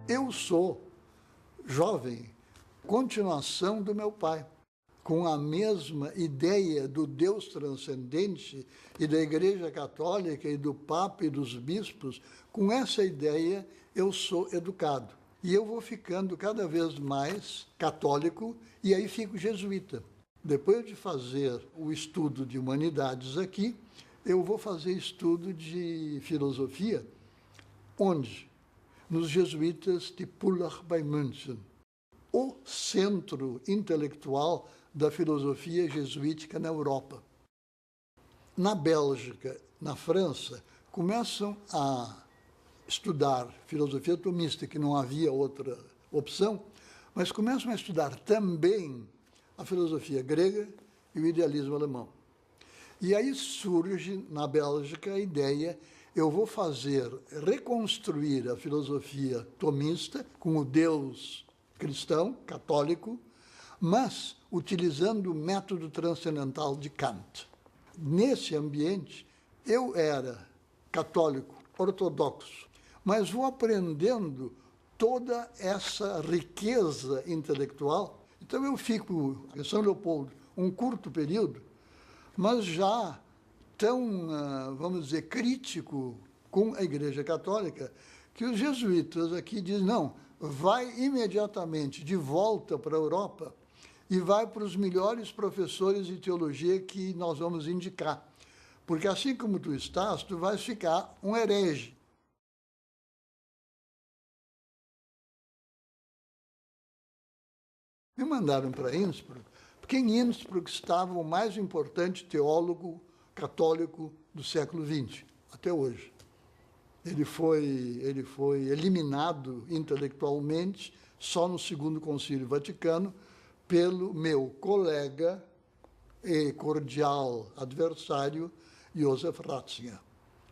Eu sou jovem, continuação do meu pai, com a mesma ideia do Deus transcendente e da Igreja Católica e do Papa e dos bispos. Com essa ideia eu sou educado. E eu vou ficando cada vez mais católico e aí fico jesuíta. Depois de fazer o estudo de humanidades aqui, eu vou fazer estudo de filosofia. Onde? Nos jesuítas de Pullach bei München, o centro intelectual da filosofia jesuítica na Europa. Na Bélgica, na França, começam a estudar filosofia tomista, que não havia outra opção, mas começam a estudar também a filosofia grega e o idealismo alemão. E aí surge, na Bélgica, a ideia, eu vou reconstruir a filosofia tomista com o Deus cristão, católico, mas utilizando o método transcendental de Kant. Nesse ambiente, eu era católico, ortodoxo, mas vou aprendendo toda essa riqueza intelectual. Então eu fico em São Leopoldo um curto período, mas já tão, vamos dizer, crítico com a Igreja Católica, que os jesuítas aqui dizem, não, vai imediatamente de volta para a Europa e vai para os melhores professores de teologia que nós vamos indicar. Porque assim como tu estás, tu vais ficar um herege. Me mandaram para Innsbruck, porque em Innsbruck estava o mais importante teólogo católico do século XX, até hoje. Ele foi eliminado intelectualmente só no Segundo Concílio Vaticano pelo meu colega e cordial adversário, Josef Ratzinger,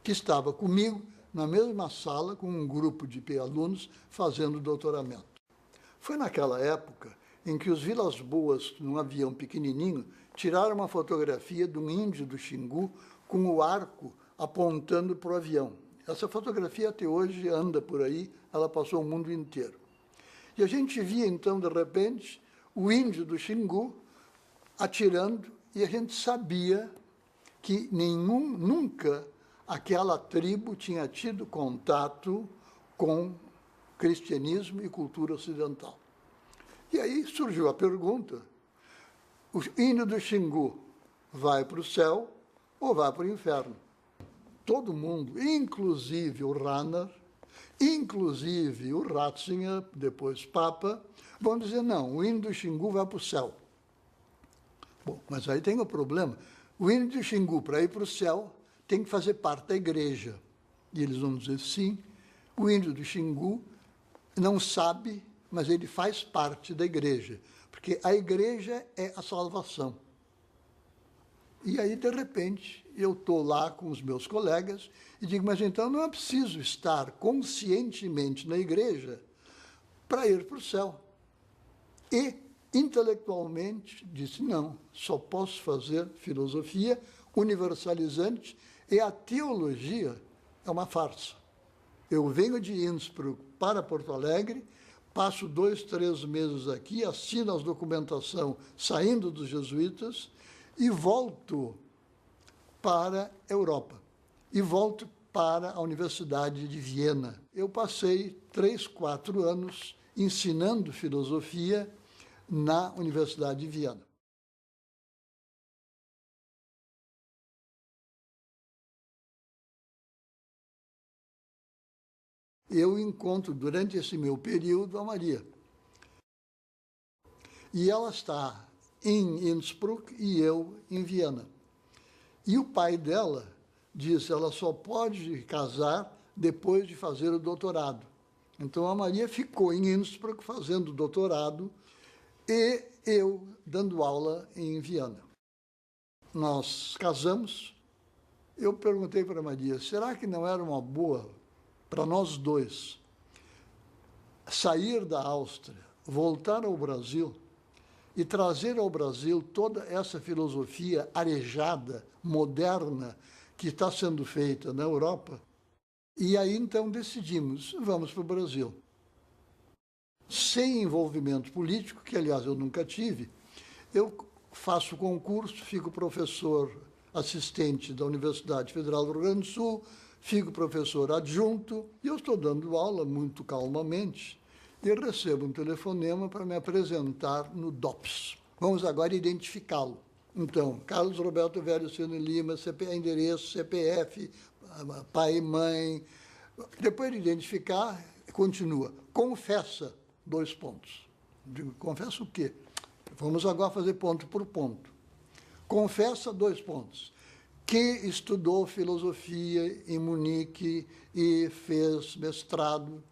que estava comigo na mesma sala com um grupo de alunos fazendo doutoramento. Foi naquela época em que os Vilas Boas, num avião pequenininho, tiraram uma fotografia de um índio do Xingu com o arco apontando para o avião. Essa fotografia até hoje anda por aí, ela passou o mundo inteiro. E a gente via, então, de repente, o índio do Xingu atirando, e a gente sabia que nunca aquela tribo tinha tido contato com cristianismo e cultura ocidental. E aí surgiu a pergunta, o índio do Xingu vai para o céu ou vai para o inferno? Todo mundo, inclusive o Rahner, inclusive o Ratzinger, depois Papa, vão dizer, não, o índio do Xingu vai para o céu. Bom, mas aí tem o problema. O índio do Xingu, para ir para o céu, tem que fazer parte da igreja. E eles vão dizer, sim, o índio do Xingu não sabe, mas ele faz parte da igreja, porque a igreja é a salvação. E aí, de repente, eu estou lá com os meus colegas e digo, mas então não é preciso estar conscientemente na igreja para ir para o céu. E, intelectualmente, disse, não, só posso fazer filosofia universalizante e a teologia é uma farsa. Eu venho de Innsbruck para Porto Alegre, passo 2, 3 meses aqui, assino as documentação saindo dos jesuítas e volto para a Europa. E volto para a Universidade de Viena. Eu passei 3, 4 anos ensinando filosofia na Universidade de Viena. Eu encontro, durante esse meu período, a Maria. E ela está em Innsbruck e eu em Viena. E o pai dela disse, ela só pode casar depois de fazer o doutorado. Então, a Maria ficou em Innsbruck fazendo doutorado e eu dando aula em Viena. Nós casamos. Eu perguntei para a Maria, será que não era uma boa para nós dois sair da Áustria, voltar ao Brasil e trazer ao Brasil toda essa filosofia arejada, moderna, que está sendo feita na Europa? E aí, então, decidimos, vamos para o Brasil. sem envolvimento político, que, aliás, eu nunca tive. Eu faço concurso, fico professor assistente da Universidade Federal do Rio Grande do Sul, fico professor adjunto, e eu estou dando aula muito calmamente, e recebo um telefonema para me apresentar no DOPS. Vamos agora identificá-lo. Então, Carlos Roberto Velho Seno Lima, endereço, CPF, pai e mãe. Depois de identificar, continua. Confessa, 2 pontos. Digo, confessa o quê? Vamos agora fazer ponto por ponto. Confessa, 2 pontos. Que estudou filosofia em Munique e fez mestrado.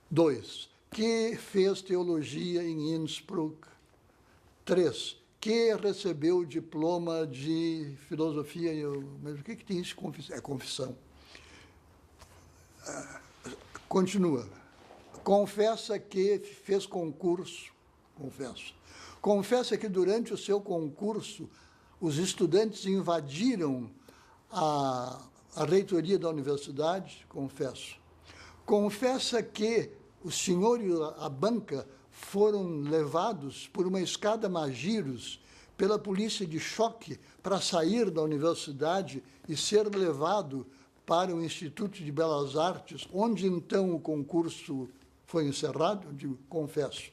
2. Que fez teologia em Innsbruck. 3. Que recebeu o diploma de filosofia. Mas o que tem isso? É confissão. Continua. Confessa que fez concurso. Confesso. Confessa que durante o seu concurso os estudantes invadiram a reitoria da universidade. Confesso. Confessa que o senhor e a banca foram levados por uma escada Magiros pela polícia de choque para sair da universidade e ser levado para o Instituto de Belas Artes, onde então o concurso foi encerrado. Eu digo, confesso.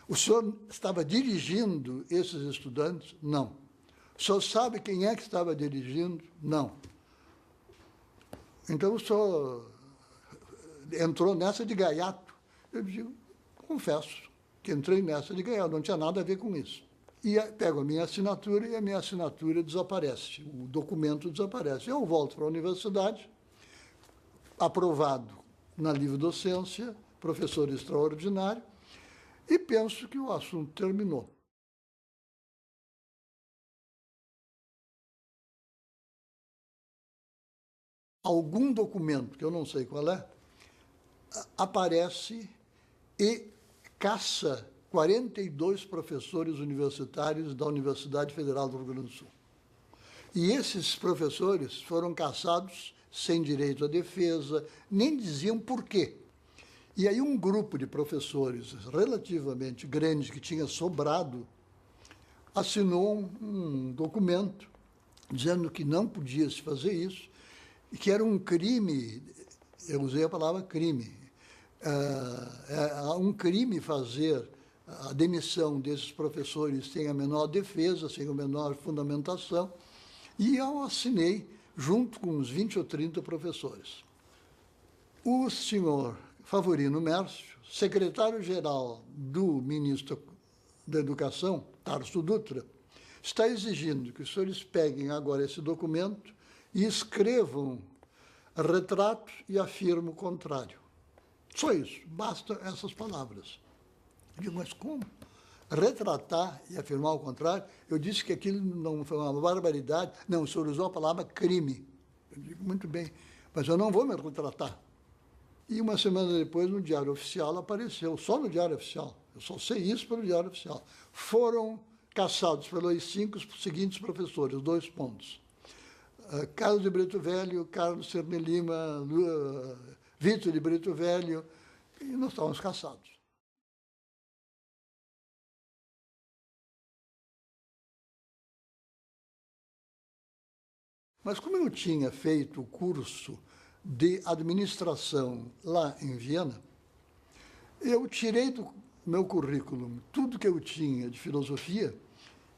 O senhor estava dirigindo esses estudantes? Não. O senhor sabe quem é que estava dirigindo? Não. Então o senhor entrou nessa de gaiato. Eu digo, confesso que entrei nessa de gaiato, não tinha nada a ver com isso. E pego a minha assinatura e a minha assinatura desaparece, o documento desaparece. Eu volto para a universidade, aprovado na livre-docência, professor extraordinário, e penso que o assunto terminou. Algum documento, que eu não sei qual é, aparece e caça 42 professores universitários da Universidade Federal do Rio Grande do Sul. E esses professores foram caçados sem direito à defesa, nem diziam por quê. E aí um grupo de professores relativamente grande que tinha sobrado assinou um documento dizendo que não podia se fazer isso e que era um crime, eu usei a palavra crime, um crime fazer a demissão desses professores sem a menor defesa, sem a menor fundamentação, e eu assinei junto com uns 20 ou 30 professores. O senhor Favorino Mércio, secretário-geral do ministro da Educação, Tarso Dutra, está exigindo que os senhores peguem agora esse documento e escrevam retrato e afirmam o contrário. Só isso, basta essas palavras. Eu digo, mas como? Retratar e afirmar o contrário? Eu disse que aquilo não foi uma barbaridade. Não, o senhor usou a palavra crime. Eu digo, muito bem, mas eu não vou me retratar. E uma semana depois, no Diário Oficial, apareceu, só no Diário Oficial, eu só sei isso pelo Diário Oficial, foram caçados pelos 5 seguintes professores, 2 pontos. Carlos de Brito Velho, Carlos Seno Lima, Vitor de Brito Velho, e nós estávamos caçados. Mas como eu tinha feito o curso de administração lá em Viena, eu tirei do meu currículo tudo que eu tinha de filosofia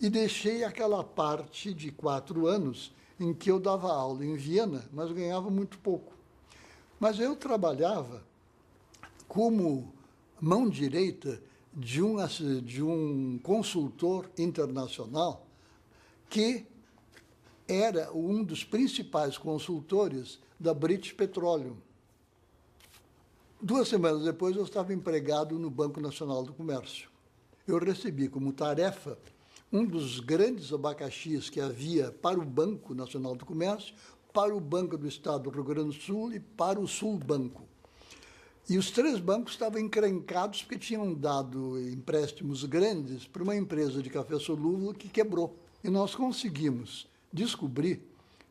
e deixei aquela parte de 4 anos em que eu dava aula em Viena, mas ganhava muito pouco. Mas eu trabalhava como mão direita de um consultor internacional que era um dos principais consultores da British Petroleum. 2 semanas depois, eu estava empregado no Banco Nacional do Comércio. Eu recebi como tarefa um dos grandes abacaxis que havia para o Banco Nacional do Comércio, para o Banco do Estado do Rio Grande do Sul e para o Sul Banco. E os 3 bancos estavam encrencados porque tinham dado empréstimos grandes para uma empresa de café solúvel que quebrou. E nós conseguimos descobrir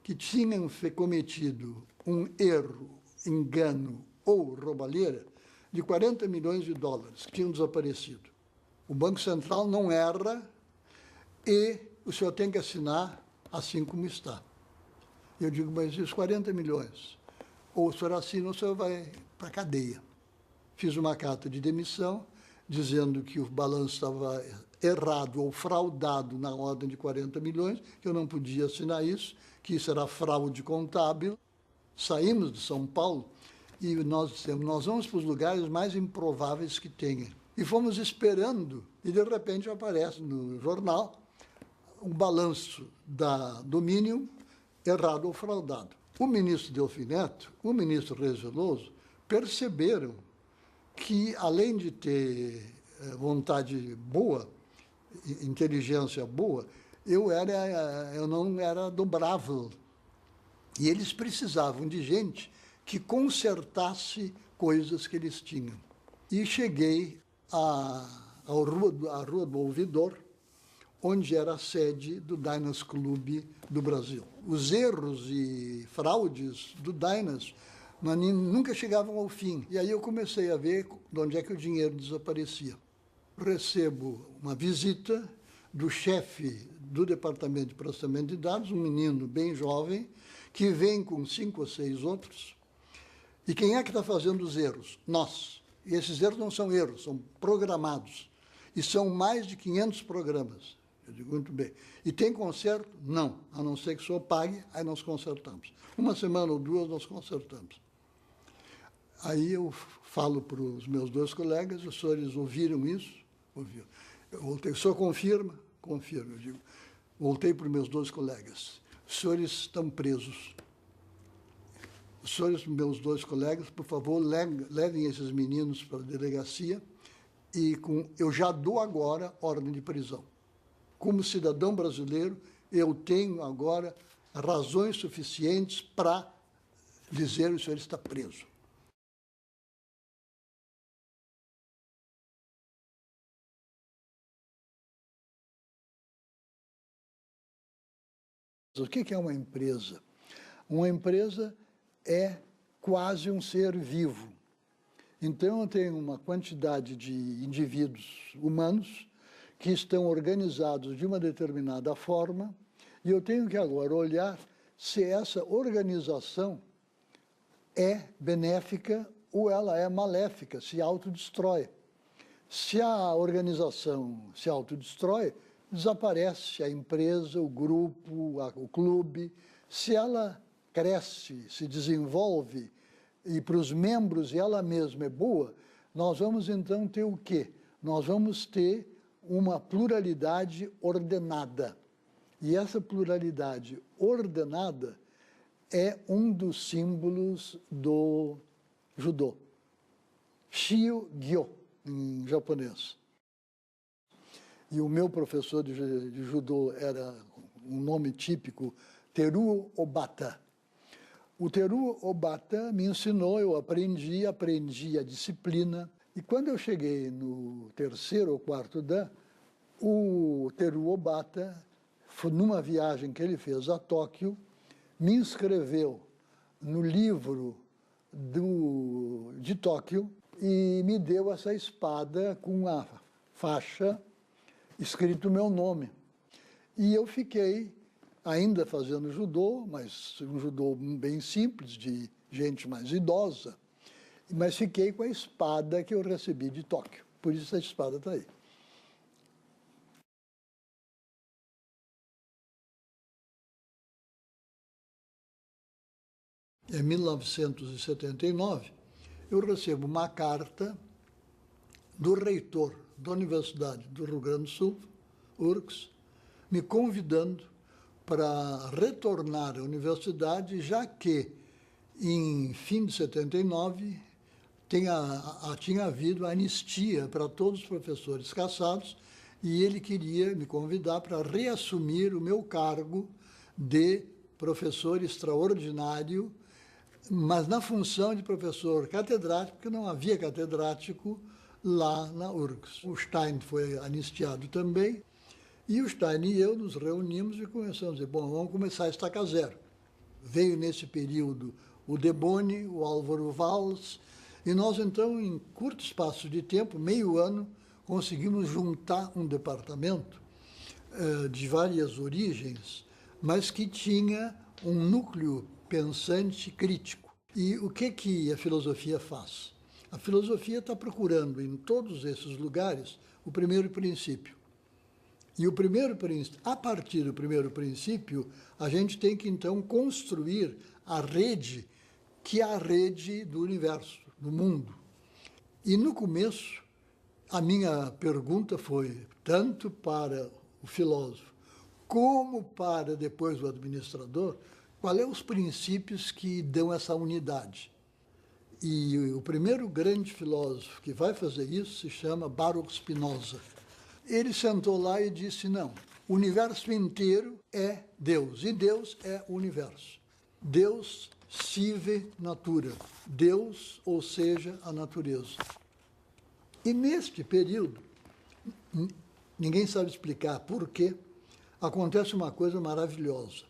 que tinham cometido um erro, engano ou roubalheira de 40 milhões de dólares que tinham desaparecido. O Banco Central não erra e o senhor tem que assinar assim como está. Eu digo, mas e os 40 milhões? Ou o senhor assina ou o senhor vai para a cadeia. Fiz uma carta de demissão dizendo que o balanço estava errado ou fraudado na ordem de 40 milhões, que eu não podia assinar isso, que isso era fraude contábil. Saímos de São Paulo e nós dissemos, nós vamos para os lugares mais improváveis que tenha. E fomos esperando, e de repente aparece no jornal um balanço do mínimo errado ou fraudado. O ministro Delfim Neto, o ministro Reis Veloso, perceberam que, além de ter vontade boa, inteligência boa, eu não era dobrável. E eles precisavam de gente que consertasse coisas que eles tinham. E cheguei à Rua do Ouvidor, onde era a sede do Diners Club do Brasil. Os erros e fraudes do Diners nunca chegavam ao fim. E aí eu comecei a ver de onde é que o dinheiro desaparecia. Recebo uma visita do chefe do Departamento de Processamento de Dados, um menino bem jovem, que vem com 5 ou 6 outros. E quem é que está fazendo os erros? Nós. E esses erros não são erros, são programados. E são mais de 500 programas. Eu digo, muito bem. E tem conserto? Não. A não ser que o senhor pague, aí nós consertamos. Uma semana ou duas nós consertamos. Aí eu falo para os meus 2 colegas, os senhores ouviram isso? Ouviram. Eu voltei, o senhor confirma? Confirma. Eu digo, voltei para os meus 2 colegas. Os senhores estão presos. Os senhores, meus 2 colegas, por favor, levem esses meninos para a delegacia e eu já dou agora ordem de prisão. Como cidadão brasileiro, eu tenho agora razões suficientes para dizer que o senhor está preso. O que é uma empresa? Uma empresa é quase um ser vivo. Então, eu tenho uma quantidade de indivíduos humanos que estão organizados de uma determinada forma e eu tenho que agora olhar se essa organização é benéfica ou ela é maléfica, se autodestrói. Se a organização se autodestrói, desaparece a empresa, o grupo, o clube. Se ela cresce, se desenvolve e para os membros e ela mesma é boa, nós vamos então ter o quê? Nós vamos ter uma pluralidade ordenada. E essa pluralidade ordenada é um dos símbolos do judô. Shio-gyo, em japonês. E o meu professor de judô era um nome típico, Teruo Obata. O Teruo Obata me ensinou, eu aprendi a disciplina. E quando eu cheguei no 3º ou 4º dan, o Teruo Obata, numa viagem que ele fez a Tóquio, me inscreveu no livro de Tóquio e me deu essa espada com a faixa escrito o meu nome. E eu fiquei ainda fazendo judô, mas um judô bem simples, de gente mais idosa, mas fiquei com a espada que eu recebi de Tóquio. Por isso a espada está aí. Em 1979, eu recebo uma carta do reitor da Universidade do Rio Grande do Sul, URGS, me convidando para retornar à universidade, já que, em fim de 79, tinha havido anistia para todos os professores cassados e ele queria me convidar para reassumir o meu cargo de professor extraordinário, mas na função de professor catedrático, porque não havia catedrático lá na URGS. O Stein foi anistiado também, e o Stein e eu nos reunimos e começamos a dizer, bom, vamos começar a estaca zero. Veio nesse período o Deboni, o Álvaro Valls, E nós, então, em curto espaço de tempo, meio ano, conseguimos juntar um departamento de várias origens, mas que tinha um núcleo pensante crítico. E o que a filosofia faz? A filosofia está procurando, em todos esses lugares, o primeiro princípio. E o primeiro princípio, a partir do primeiro princípio, a gente tem que, então, construir a rede, que é a rede do universo, do mundo. E, no começo, a minha pergunta foi, tanto para o filósofo, como para, depois, o administrador, quais são os princípios que dão essa unidade. E o primeiro grande filósofo que vai fazer isso se chama Baruch Spinoza. Ele sentou lá e disse, não, o universo inteiro é Deus, e Deus é o universo. Deus sive natura, Deus, ou seja, a natureza. E neste período, ninguém sabe explicar por quê, acontece uma coisa maravilhosa.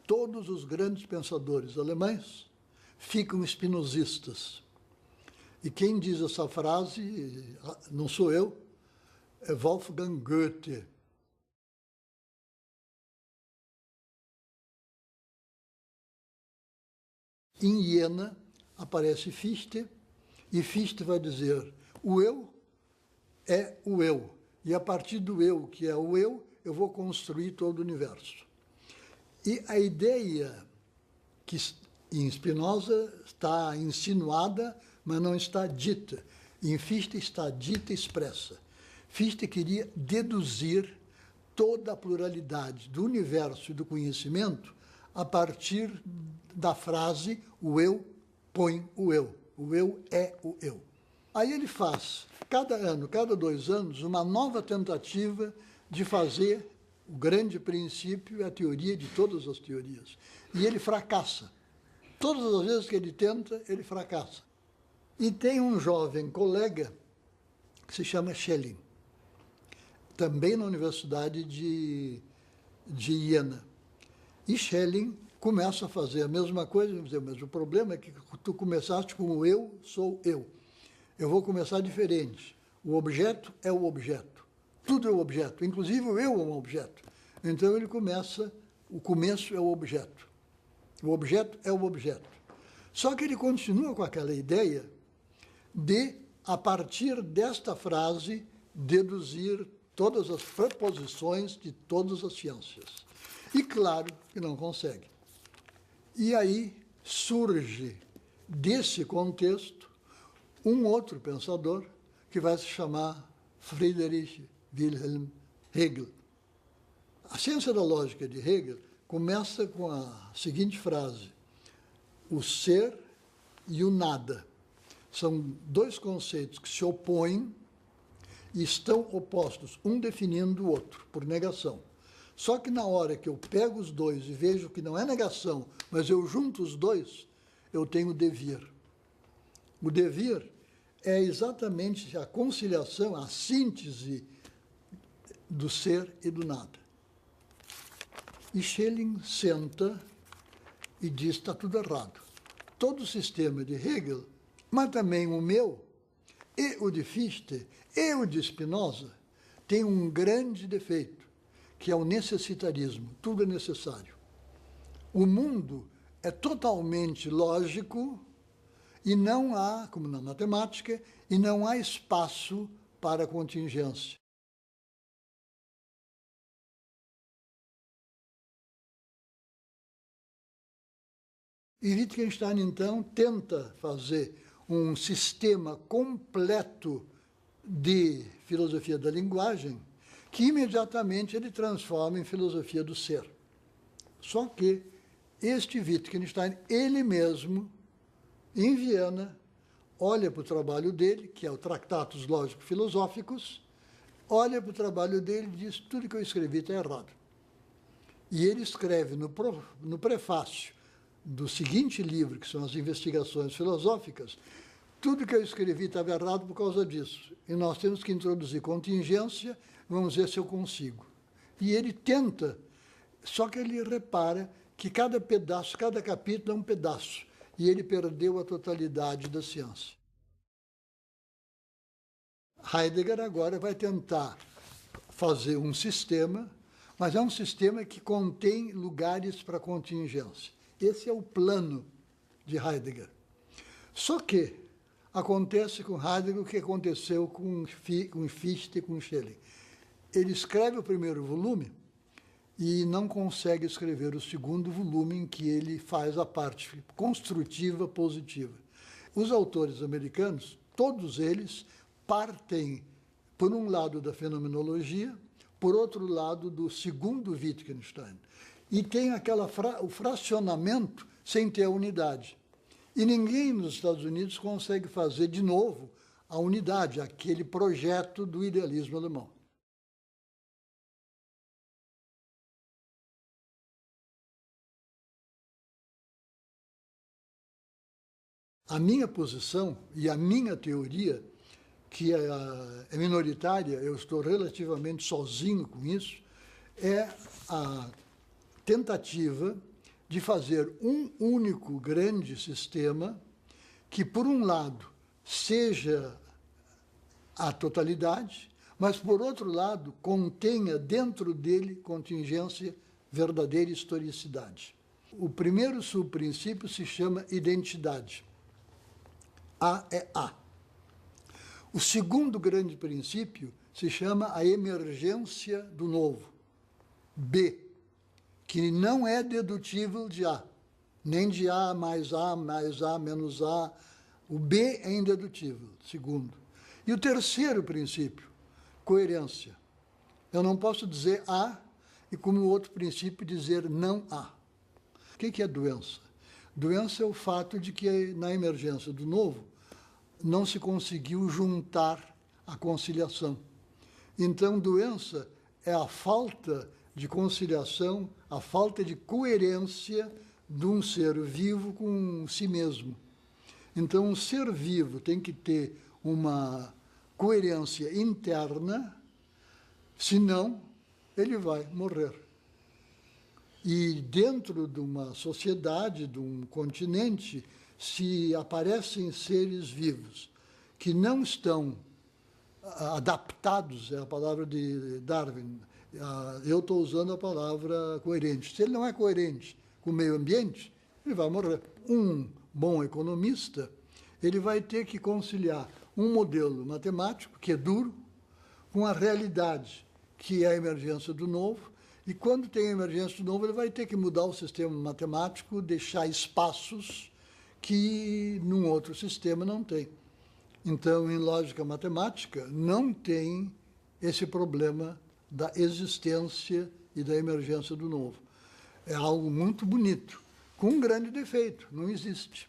Todos os grandes pensadores alemães ficam espinosistas. E quem diz essa frase, não sou eu, é Wolfgang Goethe. Em Iena aparece Fichte, e Fichte vai dizer, o eu é o eu, e a partir do eu, que é o eu vou construir todo o universo. E a ideia que em Spinoza está insinuada, mas não está dita. Em Fichte está dita e expressa. Fichte queria deduzir toda a pluralidade do universo e do conhecimento a partir da frase o eu põe o eu é o eu. Aí ele faz, cada ano, cada 2 anos, uma nova tentativa de fazer o grande princípio e a teoria de todas as teorias. E ele fracassa. Todas as vezes que ele tenta, ele fracassa. E tem um jovem colega que se chama Schelling, também na Universidade de Iena. E Schelling começa a fazer a mesma coisa, mas o problema é que tu começaste com o eu sou eu. Eu vou começar diferente. O objeto é o objeto. Tudo é o objeto, inclusive o eu é um objeto. Então ele começa, o começo é o objeto. O objeto é o objeto. Só que ele continua com aquela ideia de, a partir desta frase, deduzir todas as proposições de todas as ciências. E claro que não consegue. E aí surge, desse contexto, um outro pensador que vai se chamar Friedrich Wilhelm Hegel. A ciência da lógica de Hegel começa com a seguinte frase, o ser e o nada. São 2 conceitos que se opõem e estão opostos, um definindo o outro, por negação. Só que na hora que eu pego os 2 e vejo que não é negação, mas eu junto os 2, eu tenho o devir. O devir é exatamente a conciliação, a síntese do ser e do nada. E Schelling senta e diz, está tudo errado. Todo o sistema de Hegel, mas também o meu, e o de Fichte, e o de Spinoza, tem um grande defeito, que é o necessitarismo, tudo é necessário. O mundo é totalmente lógico e não há, como na matemática, e não há espaço para contingência. E Wittgenstein, então, tenta fazer um sistema completo de filosofia da linguagem que imediatamente ele transforma em filosofia do ser. Só que este Wittgenstein, ele mesmo, em Viena, olha para o trabalho dele, que é o Tratatus Lógico-Filosóficos, olha para o trabalho dele e diz, tudo que eu escrevi está errado. E ele escreve no prefácio do seguinte livro, que são as Investigações Filosóficas, tudo que eu escrevi estava errado por causa disso. E nós temos que introduzir contingência, vamos ver se eu consigo. E ele tenta, só que ele repara que cada pedaço, cada capítulo é um pedaço. e ele perdeu a totalidade da ciência. Heidegger agora vai tentar fazer um sistema, mas é um sistema que contém lugares para contingência. Esse é o plano de Heidegger. Só que acontece com Heidegger o que aconteceu com Fichte e com Schelling. Ele escreve o primeiro volume e não consegue escrever o segundo volume, em que ele faz a parte construtiva positiva. Os autores americanos, todos eles, partem, por um lado, da fenomenologia, por outro lado, do segundo Wittgenstein. E tem o fracionamento sem ter a unidade. E ninguém nos Estados Unidos consegue fazer de novo a unidade, aquele projeto do idealismo alemão. A minha posição e a minha teoria, que é minoritária, eu estou relativamente sozinho com isso, é a tentativa de fazer um único grande sistema que, por um lado, seja a totalidade, mas, por outro lado, contenha dentro dele contingência, verdadeira historicidade. O primeiro subprincípio se chama identidade. A é A. O segundo grande princípio se chama a emergência do novo. B, que não é dedutível de A, nem de A mais A, menos A. O B é indedutível, segundo. E o terceiro princípio, coerência. Eu não posso dizer A e, como outro princípio, dizer não A. O que é doença? Doença é o fato de que, na emergência do novo, não se conseguiu juntar a conciliação. Então, doença é a falta de conciliação, a falta de coerência de um ser vivo com si mesmo. Então, um ser vivo tem que ter uma coerência interna, senão ele vai morrer. E dentro de uma sociedade, de um continente, se aparecem seres vivos que não estão adaptados, é a palavra de Darwin, eu estou usando a palavra coerente. Se ele não é coerente com o meio ambiente, ele vai morrer. Um bom economista, ele vai ter que conciliar um modelo matemático, que é duro, com a realidade, que é a emergência do novo, e quando tem a emergência do novo, ele vai ter que mudar o sistema matemático, deixar espaços que num outro sistema não tem. Então, em lógica matemática, não tem esse problema da existência e da emergência do novo. É algo muito bonito, com um grande defeito: não existe.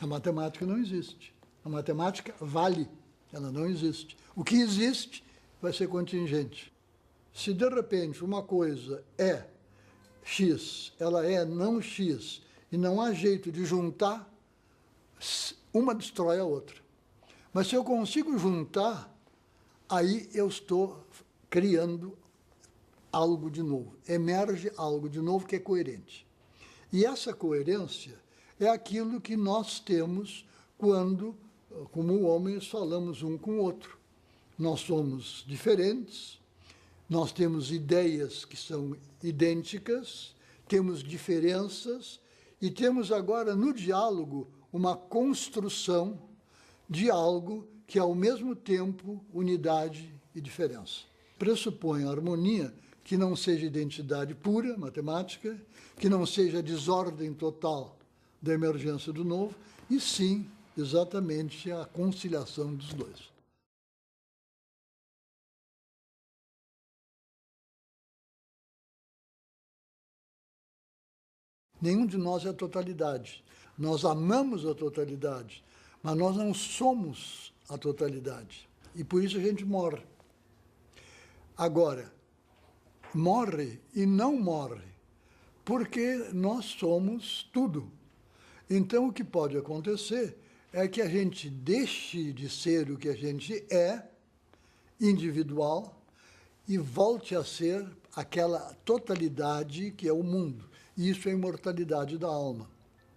A matemática não existe. A matemática vale, ela não existe. O que existe vai ser contingente. Se, de repente, uma coisa é X, ela é não X, e não há jeito de juntar, uma destrói a outra. Mas se eu consigo juntar, aí eu estou criando algo de novo. Emerge algo de novo que é coerente. E essa coerência é aquilo que nós temos quando, como homens, falamos um com o outro. Nós somos diferentes, nós temos ideias que são idênticas, temos diferenças e temos agora no diálogo uma construção de algo que é ao mesmo tempo unidade e diferença. Pressupõe a harmonia que não seja identidade pura, matemática, que não seja desordem total da emergência do novo, e sim, exatamente, a conciliação dos dois. Nenhum de nós é a totalidade. Nós amamos a totalidade, mas nós não somos a totalidade. E por isso a gente morre. Agora, morre e não morre, porque nós somos tudo. Então, o que pode acontecer é que a gente deixe de ser o que a gente é, individual, e volte a ser aquela totalidade que é o mundo. E isso é a imortalidade da alma.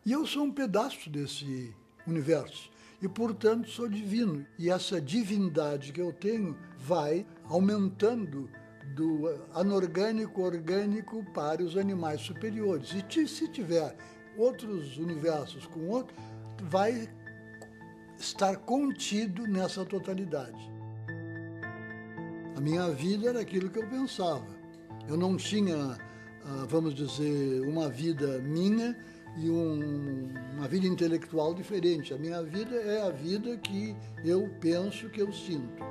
E eu sou um pedaço desse universo. E, portanto, sou divino. E essa divindade que eu tenho vai aumentando do anorgânico orgânico para os animais superiores. E se tiver outros universos com outro, vai estar contido nessa totalidade. A minha vida era aquilo que eu pensava. Eu não tinha, vamos dizer, uma vida minha e uma vida intelectual diferente. A minha vida é a vida que eu penso, que eu sinto.